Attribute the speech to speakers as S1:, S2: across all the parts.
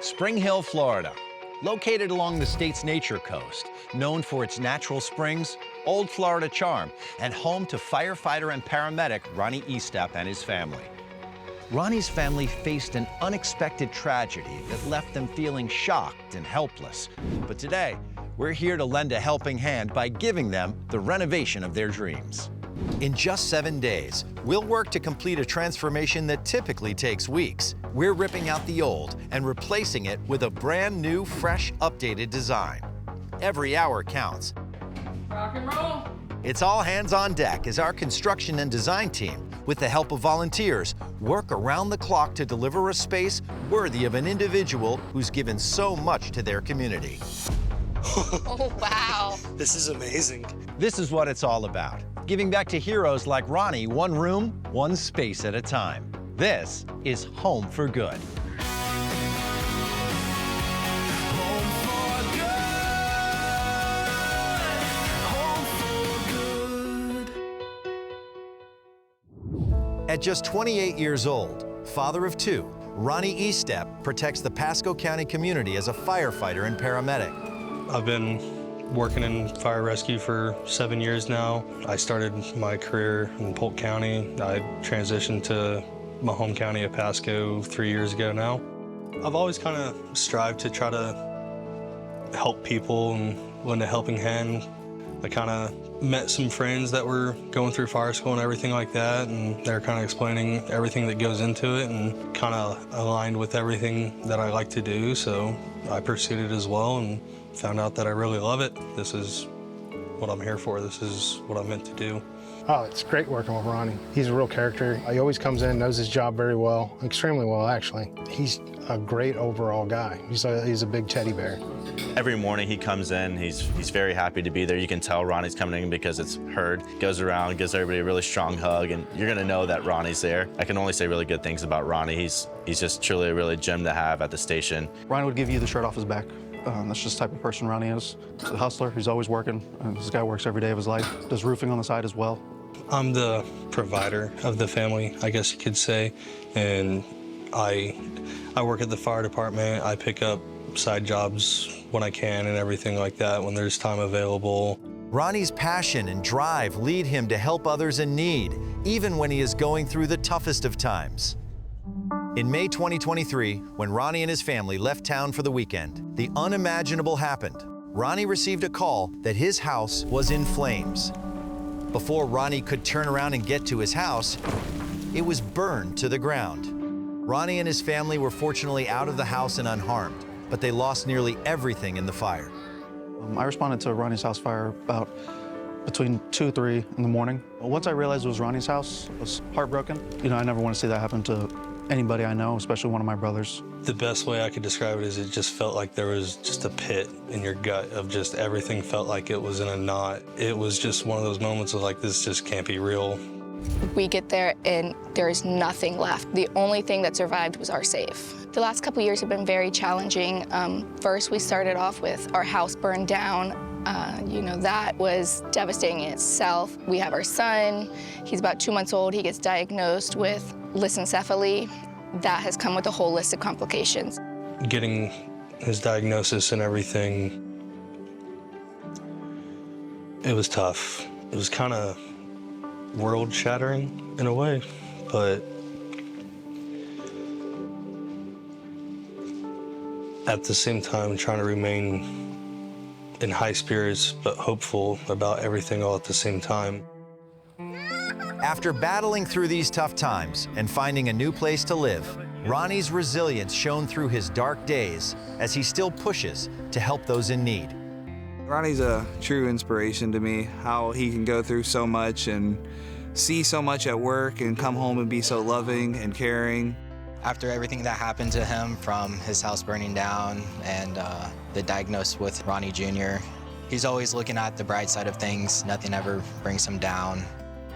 S1: Spring Hill, Florida. Located along the state's nature coast, known for its natural springs, old Florida charm, and home to firefighter and paramedic Ronnie Estep and his family. Ronnie's family faced an unexpected tragedy that left them feeling shocked and helpless. But today, we're here to lend a helping hand by giving them the renovation of their dreams. In just 7 days, we'll work to complete a transformation that typically takes weeks. We're ripping out the old and replacing it with a brand new, fresh, updated design. Every hour counts.
S2: Rock and roll.
S1: It's all hands on deck as our construction and design team, with the help of volunteers, work around the clock to deliver a space worthy of an individual who's given so much to their community.
S3: Oh, wow.
S4: This is amazing.
S1: This is what it's all about, giving back to heroes like Ronnie, one room, one space at a time. This is Home for Good. At just 28 years old, father of 2, Ronnie Estep protects the Pasco County community as a firefighter and paramedic.
S5: I've been working in fire rescue for 7 years now. I started my career in Polk County. I transitioned to my home county of Pasco 3 years ago now. I've always kind of strived to try to help people and lend a helping hand. I kind of met some friends that were going through fire school and everything like that, and they're kind of explaining everything that goes into it and kind of aligned with everything that I like to do, so I pursued it as well and found out that I really love it. This is what I'm here for. This is what I'm meant to do.
S6: Oh, it's great working with Ronnie. He's a real character. He always comes in, knows his job very well, extremely well, actually. He's a great overall guy. He's a big teddy bear.
S7: Every morning he comes in, he's very happy to be there. You can tell Ronnie's coming in because it's heard. Goes around, gives everybody a really strong hug, and you're gonna know that Ronnie's there. I can only say really good things about Ronnie. He's just truly a really gem to have at the station.
S8: Ronnie would give you the shirt off his back. That's just the type of person Ronnie is. He's a hustler, he's always working. This guy works every day of his life. Does roofing on the side as well.
S5: I'm the provider of the family, I guess you could say, and I work at the fire department. I pick up side jobs when I can and everything like that when there's time available.
S1: Ronnie's passion and drive lead him to help others in need, even when he is going through the toughest of times. In May 2023, when Ronnie and his family left town for the weekend, the unimaginable happened. Ronnie received a call that his house was in flames. Before Ronnie could turn around and get to his house, it was burned to the ground. Ronnie and his family were fortunately out of the house and unharmed, but they lost nearly everything in the fire.
S8: I responded to Ronnie's house fire about between 2 and 3 in the morning. Once I realized it was Ronnie's house, I was heartbroken. You know, I never want to see that happen to anybody I know, especially one of my brothers.
S5: The best way I could describe it is it just felt like there was just a pit in your gut of just everything felt like it was in a knot. It was just one of those moments of like, this just can't be real.
S3: We get there and there is nothing left. The only thing that survived was our safe. The last couple years have been very challenging. First, we started off with our house burned down. You know, that was devastating in itself. We have our son. He's about 2 months old. He gets diagnosed with lissencephaly. That has come with a whole list of complications.
S5: Getting his diagnosis and everything, it was tough. It was kind of world-shattering in a way, but at the same time trying to remain in high spirits but hopeful about everything all at the same time.
S1: After battling through these tough times and finding a new place to live, Ronnie's resilience shone through his dark days as he still pushes to help those in need.
S9: Ronnie's a true inspiration to me, how he can go through so much and see so much at work and come home and be so loving and caring.
S10: After everything that happened to him, from his house burning down and the diagnosis with Ronnie Jr., he's always looking at the bright side of things. Nothing ever brings him down.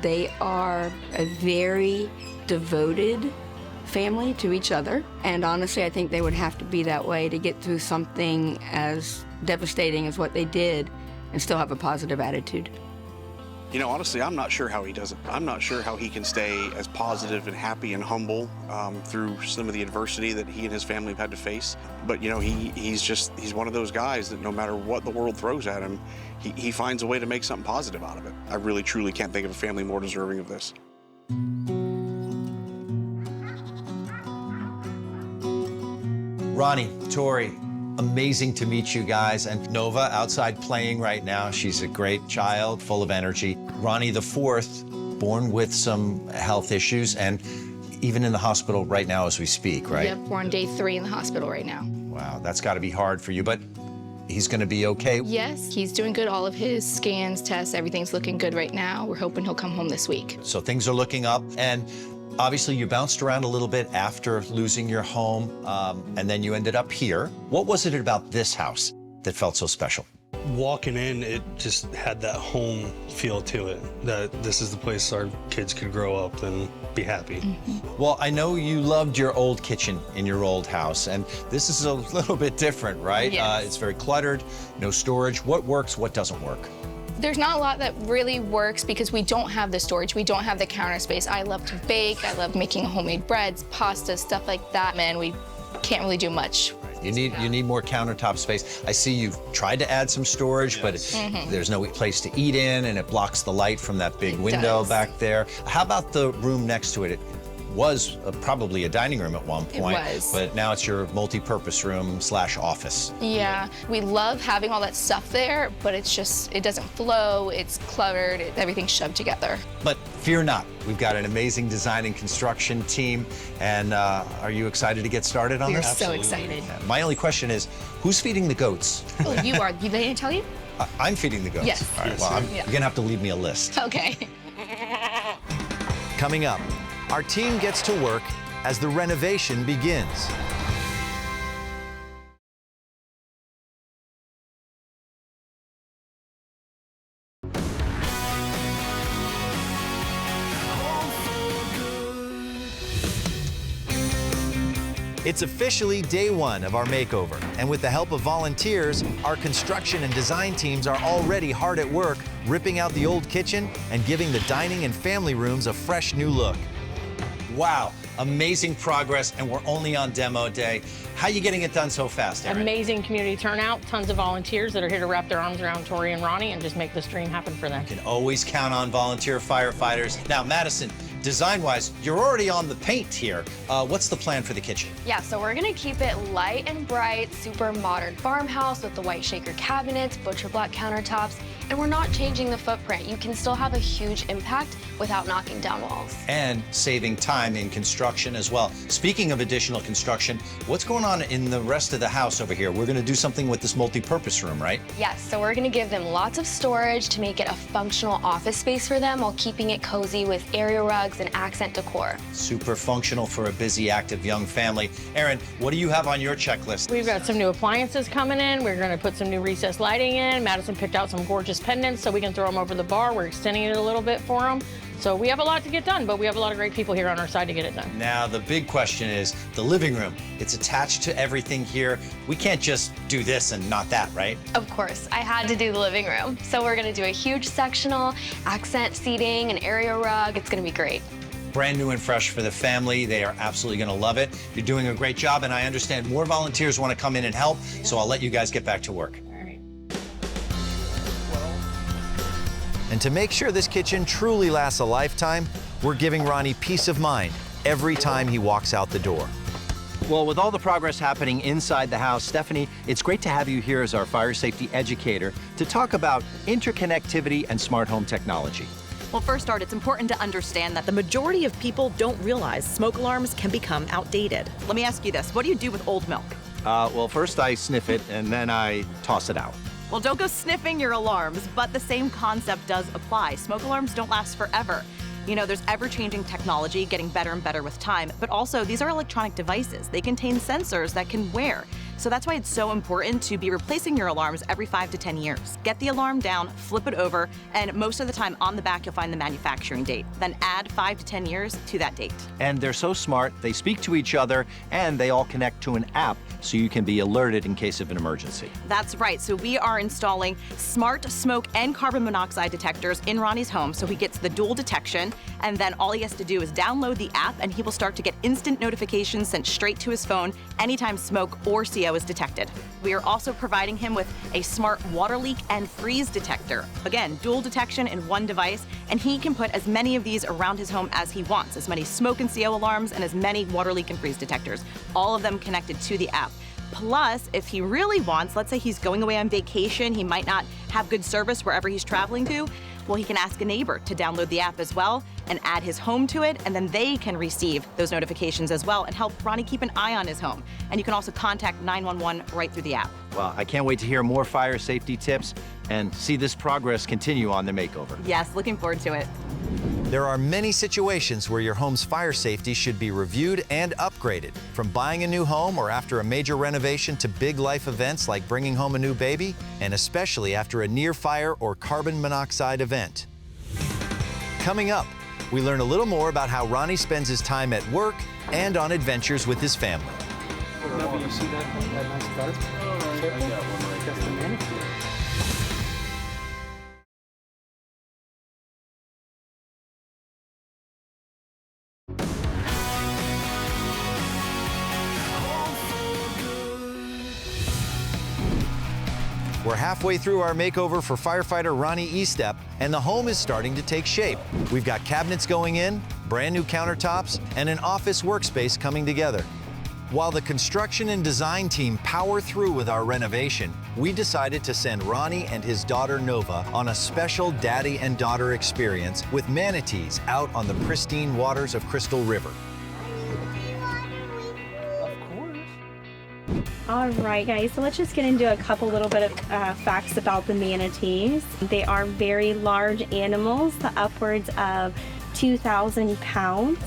S11: They are a very devoted family to each other, and honestly, I think they would have to be that way to get through something as devastating as what they did and still have a positive attitude.
S4: You know, honestly, I'm not sure how he does it. I'm not sure how he can stay as positive and happy and humble through some of the adversity that he and his family have had to face. But, you know, he's one of those guys that no matter what the world throws at him, he finds a way to make something positive out of it. I really, truly can't think of a family more deserving of this.
S1: Ronnie, Tori, amazing to meet you guys. And Nova outside playing right now. She's a great child, full of energy. Ronnie the fourth, born with some health issues and even in the hospital right now as we speak, right?
S3: Yep, we're on day 3 in the hospital right now.
S1: Wow, that's got to be hard for you, but he's going to be okay.
S3: Yes, he's doing good. All of his scans, tests, everything's looking good right now. We're hoping he'll come home this week.
S1: So things are looking up, and obviously you bounced around a little bit after losing your home, and then you ended up here. What was it about this house that felt so special?
S5: Walking in, it just had that home feel to it, that this is the place our kids could grow up and be happy.
S1: Well, I know you loved your old kitchen in your old house, and this is a little bit different, right?
S3: Yes.
S1: It's very cluttered, no storage. What works, what doesn't work?
S3: There's not a lot that really works because we don't have the storage, we don't have the counter space. I love to bake, I love making homemade breads, pasta, stuff like that. Man, we can't really do much.
S1: You need more countertop space. I see you've tried to add some storage, but there's no place to eat in, and it blocks the light from that big window back there. How about the room next to it? It was probably a dining room at one point,
S3: It was.
S1: But now it's your multi-purpose room / office.
S3: Yeah, we love having all that stuff there, but it's just, it doesn't flow, it's cluttered, everything's shoved together.
S1: But fear not, we've got an amazing design and construction team, and are you excited to get started on
S3: We're
S1: this?
S3: so excited.
S1: Yeah. My only question is, who's feeding the goats?
S3: Oh, you are, they didn't tell you?
S1: I'm feeding the goats.
S3: Yes.
S1: All right, well,
S3: Yeah.
S1: you're gonna have to leave me a list.
S3: Okay.
S1: Coming up, our team gets to work as the renovation begins. It's officially day 1 of our makeover, and with the help of volunteers, our construction and design teams are already hard at work, ripping out the old kitchen and giving the dining and family rooms a fresh new look. Wow, amazing progress, and we're only on demo day. How are you getting it done so fast, Erin?
S2: Amazing community turnout, tons of volunteers that are here to wrap their arms around Tori and Ronnie and just make this dream happen for them.
S1: You can always count on volunteer firefighters. Now, Madison, design-wise, you're already on the paint here. What's the plan for the kitchen?
S12: Yeah, so we're gonna keep it light and bright, super modern farmhouse with the white shaker cabinets, butcher block countertops, and we're not changing the footprint. You can still have a huge impact without knocking down walls.
S1: And saving time in construction as well. Speaking of additional construction, what's going on in the rest of the house over here? We're gonna do something with this multi-purpose room, right?
S12: Yes, so we're gonna give them lots of storage to make it a functional office space for them while keeping it cozy with area rugs and accent decor.
S1: Super functional for a busy, active young family. Erin, what do you have on your checklist?
S2: We've got some new appliances coming in. We're gonna put some new recessed lighting in. Madison picked out some gorgeous pendants so we can throw them over the bar. We're extending it a little bit for them. So we have a lot to get done, but we have a lot of great people here on our side to get it done.
S1: Now, the big question is the living room. It's attached to everything here. We can't just do this and not that, right?
S12: Of course, I had to do the living room. So we're gonna do a huge sectional, accent seating, an area rug. It's gonna be great.
S1: Brand new and fresh for the family. They are absolutely gonna love it. You're doing a great job, and I understand more volunteers wanna come in and help, so I'll let you guys get back to work. And to make sure this kitchen truly lasts a lifetime, we're giving Ronnie peace of mind every time he walks out the door. Well, with all the progress happening inside the house, Stephanie, it's great to have you here as our fire safety educator to talk about interconnectivity and smart home technology.
S13: Well, first, Art, it's important to understand that the majority of people don't realize smoke alarms can become outdated. Let me ask you this, what do you do with old milk?
S1: Well, first I sniff it, and then I toss it out.
S13: Well, don't go sniffing your alarms, but the same concept does apply. Smoke alarms don't last forever. You know, there's ever-changing technology getting better and better with time, but also these are electronic devices. They contain sensors that can wear. So that's why it's so important to be replacing your alarms every 5 to 10 years. Get the alarm down, flip it over, and most of the time on the back you'll find the manufacturing date. Then add 5 to 10 years to that date.
S1: And they're so smart, they speak to each other, and they all connect to an app so you can be alerted in case of an emergency.
S13: That's right. So we are installing smart smoke and carbon monoxide detectors in Ronnie's home, so he gets the dual detection, and then all he has to do is download the app and he will start to get instant notifications sent straight to his phone anytime smoke or CO is detected. We are also providing him with a smart water leak and freeze detector. Again, dual detection in one device, and he can put as many of these around his home as he wants, as many smoke and CO alarms and as many water leak and freeze detectors, all of them connected to the app. Plus, if he really wants, let's say he's going away on vacation, he might not have good service wherever he's traveling to, well, he can ask a neighbor to download the app as well and add his home to it, and then they can receive those notifications as well and help Ronnie keep an eye on his home. And you can also contact 911 right through the app.
S1: Well, I can't wait to hear more fire safety tips and see this progress continue on the makeover.
S13: Yes, looking forward to it.
S1: There are many situations where your home's fire safety should be reviewed and upgraded. From buying a new home or after a major renovation to big life events like bringing home a new baby, and especially after a near fire or carbon monoxide event. Coming up, we learn a little more about how Ronnie spends his time at work and on adventures with his family.
S6: You see that nice dart? I got one right there. That's the manicure.
S1: We're halfway through our makeover for firefighter Ronnie Estep, and the home is starting to take shape. We've got cabinets going in, brand new countertops, and an office workspace coming together. While the construction and design team power through with our renovation, we decided to send Ronnie and his daughter Nova on a special daddy and daughter experience with manatees out on the pristine waters of Crystal River.
S14: All right, guys, so let's just get into a couple little bit of facts about the manatees. They are very large animals, upwards of 2,000 pounds,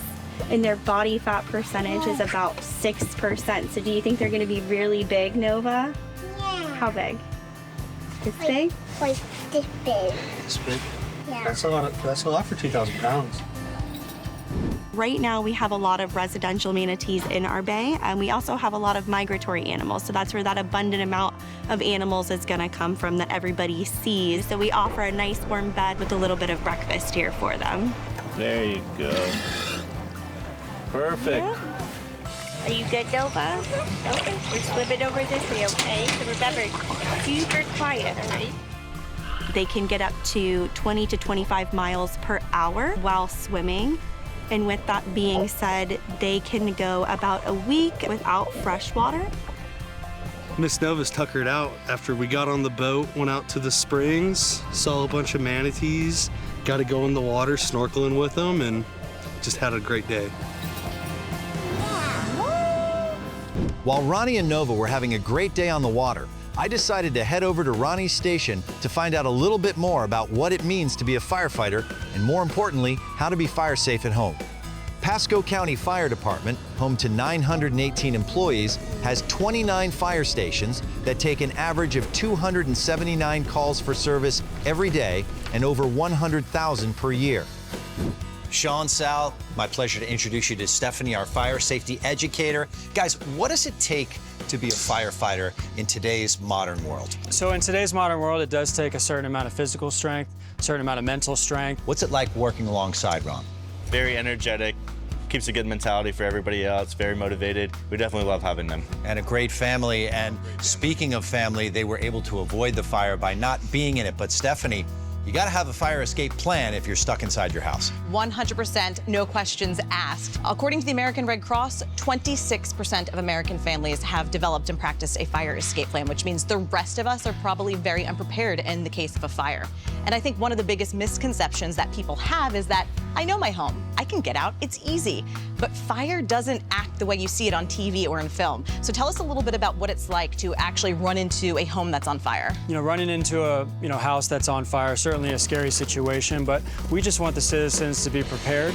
S14: and their body fat percentage is about 6%. So do you think they're going to be really big, Nova?
S15: Yeah.
S14: How big? This big?
S15: Like this big.
S8: This big?
S15: Yeah.
S8: That's a lot for 2,000 pounds.
S14: Right now we have a lot of residential manatees in our bay, and we also have a lot of migratory animals. So that's where that abundant amount of animals is gonna come from that everybody sees. So we offer a nice warm bed with a little bit of breakfast here for them.
S16: There you go. Perfect.
S14: Yeah. Are you good, Nova? Okay, we're swimming over this way, okay? So remember, super quiet, all right? They can get up to 20 to 25 miles per hour while swimming. And with that being said, they can go about a week without fresh water.
S5: Miss Nova's tuckered out after we got on the boat, went out to the springs, saw a bunch of manatees, got to go in the water snorkeling with them, and just had a great day.
S1: While Ronnie and Nova were having a great day on the water, I decided to head over to Ronnie's station to find out a little bit more about what it means to be a firefighter, and more importantly, how to be fire safe at home. Pasco County Fire Department, home to 918 employees, has 29 fire stations that take an average of 279 calls for service every day and over 100,000 per year. Sean, Sal, my pleasure to introduce you to Stephanie, our fire safety educator. Guys, what does it take to be a firefighter in today's modern world?
S17: So in today's modern world, it does take a certain amount of physical strength, a certain amount of mental strength.
S1: What's it like working alongside Ron?
S7: Very energetic, keeps a good mentality for everybody else, very motivated. We definitely love having them.
S1: And a great family. And speaking of family, they were able to avoid the fire by not being in it. But Stephanie, you gotta have a fire escape plan if you're stuck inside your house.
S13: 100%, no questions asked. According to the American Red Cross, 26% of American families have developed and practiced a fire escape plan, which means the rest of us are probably very unprepared in the case of a fire. And I think one of the biggest misconceptions that people have is that, I know my home, I can get out, it's easy. But fire doesn't act the way you see it on TV or in film. So tell us a little bit about what it's like to actually run into a home that's on fire.
S17: You know, running into a house that's on fire, certainly a scary situation, but we just want the citizens to be prepared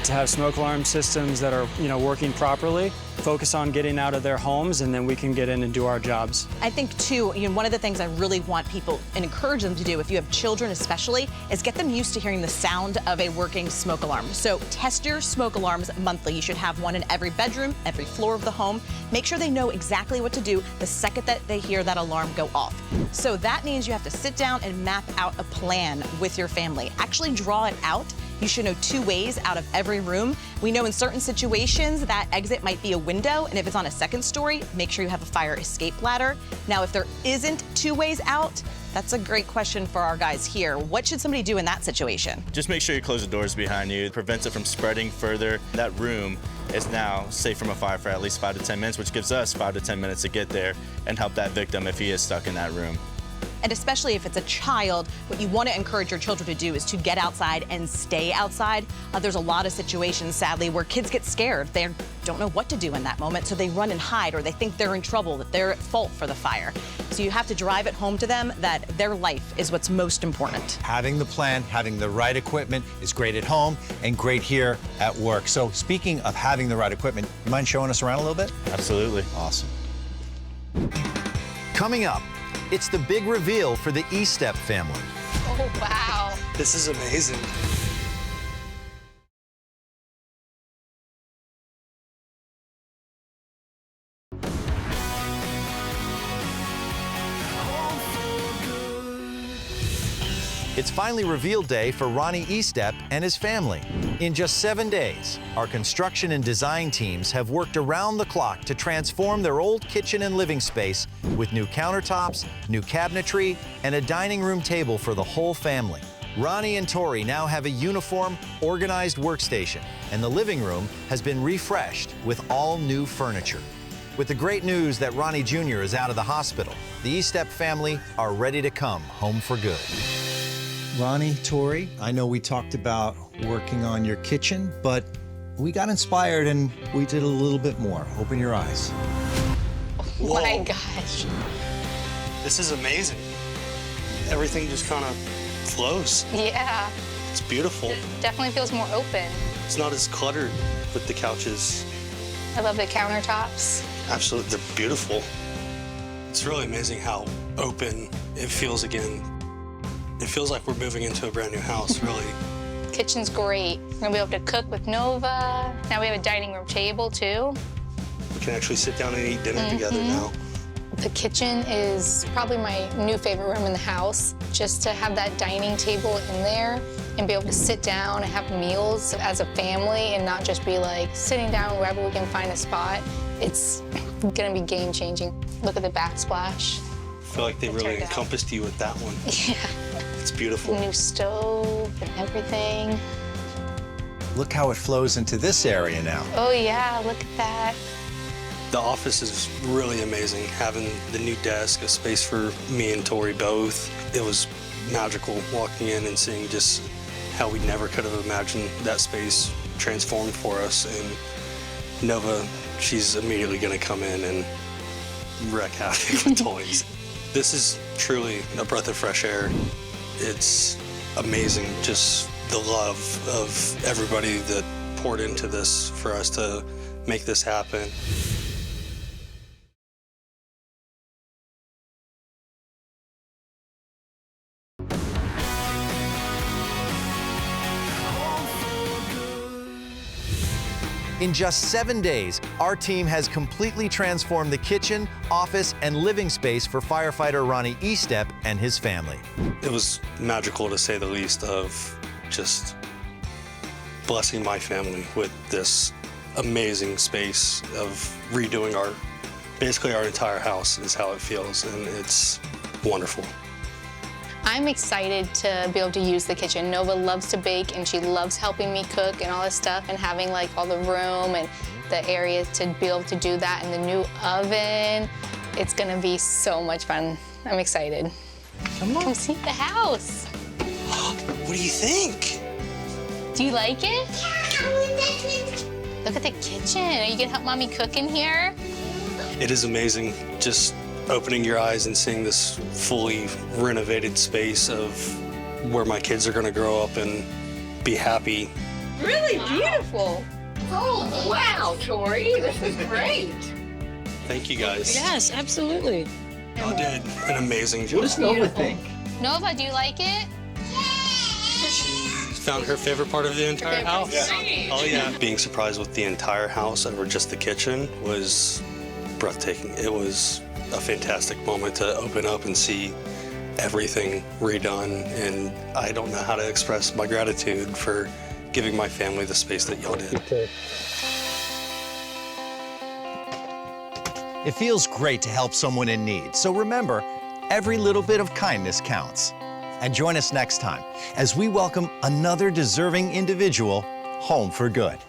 S17: to have smoke alarm systems that are, working properly, focus on getting out of their homes, and then we can get in and do our jobs.
S13: I think, too, one of the things I really want people and encourage them to do, if you have children especially, is get them used to hearing the sound of a working smoke alarm. So test your smoke alarms monthly. You should have one in every bedroom, every floor of the home. Make sure they know exactly what to do the second that they hear that alarm go off. So that means you have to sit down and map out a plan with your family. Actually draw it out. You should know 2 ways out of every room. We know in certain situations that exit might be a window, and if it's on a 2nd story, make sure you have a fire escape ladder. Now, if there isn't 2 ways out, that's a great question for our guys here. What should somebody do in that situation?
S7: Just make sure you close the doors behind you. It prevents it from spreading further. That room is now safe from a fire for at least 5 to 10 minutes, which gives us 5 to 10 minutes to get there and help that victim if he is stuck in that room.
S13: And especially if it's a child, what you want to encourage your children to do is to get outside and stay outside. There's a lot of situations, sadly, where kids get scared. They don't know what to do in that moment, so they run and hide, or they think they're in trouble, that they're at fault for the fire. So you have to drive it home to them that their life is what's most important.
S1: Having the plan, having the right equipment is great at home and great here at work. So speaking of having the right equipment, you mind showing us around a little bit?
S7: Absolutely.
S1: Awesome. Coming up, it's the big reveal for the Eastep family.
S12: Oh, wow.
S5: This is amazing.
S1: It's finally reveal day for Ronnie Estep and his family. In just 7 days, our construction and design teams have worked around the clock to transform their old kitchen and living space with new countertops, new cabinetry, and a dining room table for the whole family. Ronnie and Tori now have a uniform, organized workstation, and the living room has been refreshed with all new furniture. With the great news that Ronnie Jr. is out of the hospital, the Eastep family are ready to come home for good. Ronnie, Tori, I know we talked about working on your kitchen, but we got inspired and we did a little bit more. Open your eyes.
S12: Oh my gosh.
S5: This is amazing. Everything just kind of flows.
S12: Yeah.
S5: It's beautiful.
S12: Definitely feels more open.
S5: It's not as cluttered with the couches.
S12: I love the countertops.
S5: Absolutely, they're beautiful. It's really amazing how open it feels again. It feels like we're moving into a brand new house, really.
S12: Kitchen's great. We're gonna be able to cook with Nova. Now we have a dining room table too.
S5: We can actually sit down and eat dinner together now.
S12: The kitchen is probably my new favorite room in the house. Just to have that dining table in there and be able to sit down and have meals as a family and not just be like sitting down wherever we can find a spot. It's gonna be game changing. Look at the backsplash.
S5: I feel like they really encompassed you with that one.
S12: Yeah.
S5: It's beautiful.
S12: New stove and everything.
S1: Look how it flows into this area now.
S12: Oh yeah, look at that.
S5: The office is really amazing. Having the new desk, a space for me and Tori both. It was magical walking in and seeing just how we never could have imagined that space transformed for us. And Nova, she's immediately gonna come in and wreak havoc with toys. This is truly a breath of fresh air. It's amazing, just the love of everybody that poured into this for us to make this happen.
S1: In just 7 days, our team has completely transformed the kitchen, office, and living space for firefighter Ronnie Estep and his family.
S5: It was magical, to say the least, of just blessing my family with this amazing space of redoing basically our entire house is how it feels, and it's wonderful.
S12: I'm excited to be able to use the kitchen. Nova loves to bake and she loves helping me cook and all this stuff, and having like all the room and the area to be able to do that, and the new oven. It's gonna be so much fun. I'm excited. Come see the house.
S5: What do you think?
S12: Do you like it? Look at the kitchen. Are you gonna help Mommy cook in here?
S5: It is amazing just opening your eyes and seeing this fully renovated space of where my kids are gonna grow up and be happy.
S11: really beautiful. Oh, wow, Tori, this is great.
S5: Thank you guys.
S2: Yes, absolutely.
S5: Y'all did an amazing job.
S11: What does Nova think?
S12: Nova, do you like it?
S5: Found her favorite part of the entire house.
S12: Yeah.
S5: Oh yeah. Being surprised with the entire house over just the kitchen was breathtaking. It was a fantastic moment to open up and see everything redone, and I don't know how to express my gratitude for giving my family the space that y'all did.
S1: It feels great to help someone in need. So remember, every little bit of kindness counts. And join us next time as we welcome another deserving individual home for good.